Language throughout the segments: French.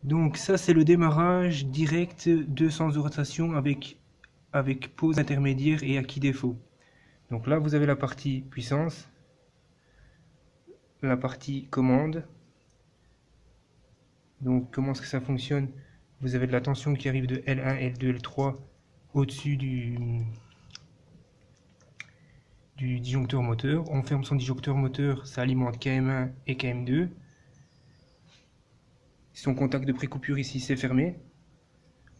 Donc ça c'est le démarrage direct de sens de rotation avec pause intermédiaire et acquis défaut. Donc là vous avez la partie puissance, la partie commande. Donc comment est-ce que ça fonctionne? Vous avez de la tension qui arrive de L1, L2, L3 au-dessus du disjoncteur moteur. On ferme son disjoncteur moteur, ça alimente KM1 et KM2. Son contact de précoupure ici c'est fermé.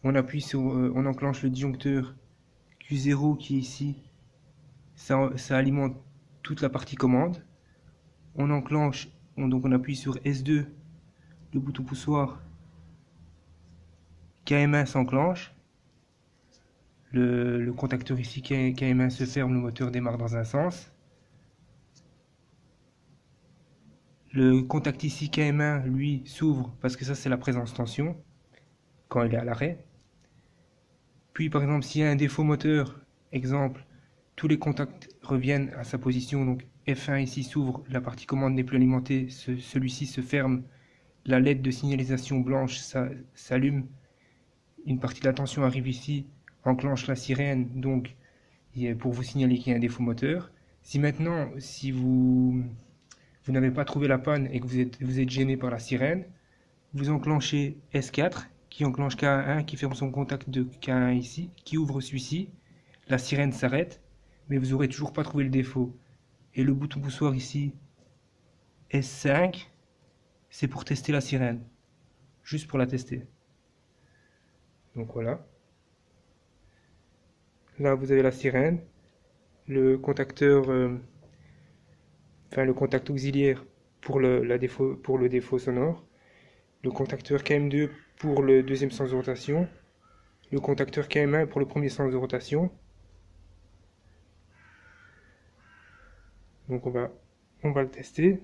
On appuie sur, on enclenche le disjoncteur Q0 qui est ici. Ça alimente toute la partie commande. On enclenche, donc on appuie sur S2, le bouton poussoir. KM1 s'enclenche. Le contacteur ici KM1 se ferme, le moteur démarre dans un sens. Le contact ici KM1 lui s'ouvre parce que ça c'est la présence tension quand il est à l'arrêt. Puis par exemple s'il y a un défaut moteur, exemple, tous les contacts reviennent à sa position, donc F1 ici s'ouvre, la partie commande n'est plus alimentée, celui-ci se ferme, la LED de signalisation blanche s'allume, une partie de la tension arrive ici, enclenche la sirène, donc pour vous signaler qu'il y a un défaut moteur. Si maintenant, si vous n'avez pas trouvé la panne et que vous êtes gêné par la sirène, vous enclenchez S4 qui enclenche K1 qui ferme son contact de K1 ici, qui ouvre celui-ci, la sirène s'arrête, mais vous n'aurez toujours pas trouvé le défaut. Et le bouton poussoir ici, S5, c'est pour tester la sirène, juste pour la tester. Donc voilà. Là vous avez la sirène, le contacteur, le contact auxiliaire pour le défaut sonore, le contacteur KM2 pour le deuxième sens de rotation, le contacteur KM1 pour le premier sens de rotation. Donc on va le tester.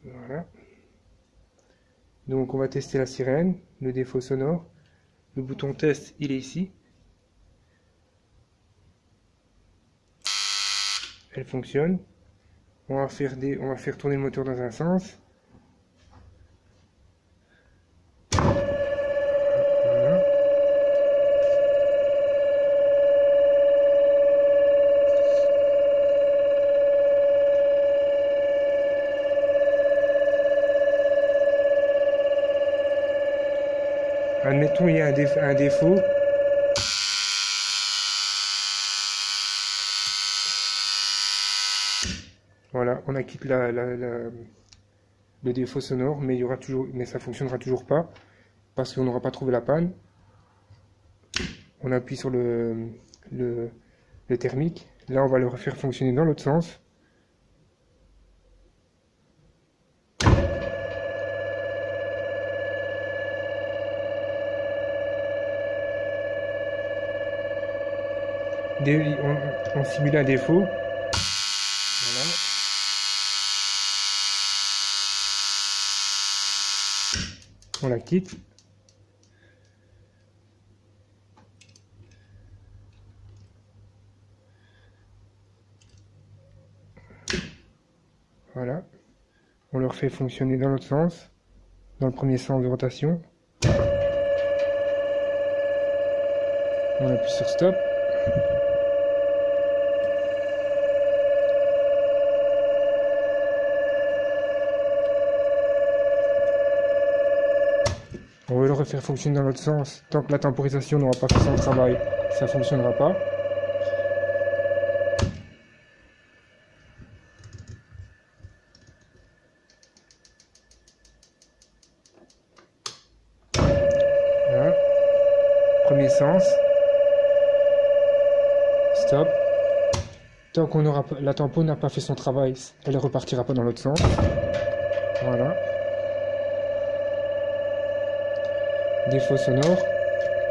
Voilà. Donc on va tester la sirène, le défaut sonore. Le bouton test, il est ici. Elle fonctionne. On va faire tourner le moteur dans un sens. Voilà. Admettons il y a un défaut. Voilà, on a quitté le défaut sonore, mais ça fonctionnera toujours pas parce qu'on n'aura pas trouvé la panne. On appuie sur le thermique. Là, on va le refaire fonctionner dans l'autre sens. On simule un défaut. Voilà. On la quitte. Voilà. On le refait fonctionner dans l'autre sens, dans le premier sens de rotation. On appuie sur stop. On veut le refaire fonctionner dans l'autre sens. Tant que la temporisation n'aura pas fait son travail, ça ne fonctionnera pas. Voilà. Premier sens. Stop. Tant qu'on la tempo n'a pas fait son travail, elle ne repartira pas dans l'autre sens. Voilà. Défaut sonore.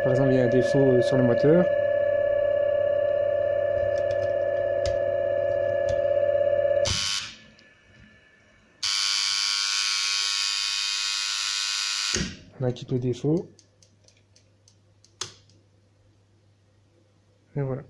Par exemple, il y a un défaut sur le moteur. On acquitte le défaut. Et voilà.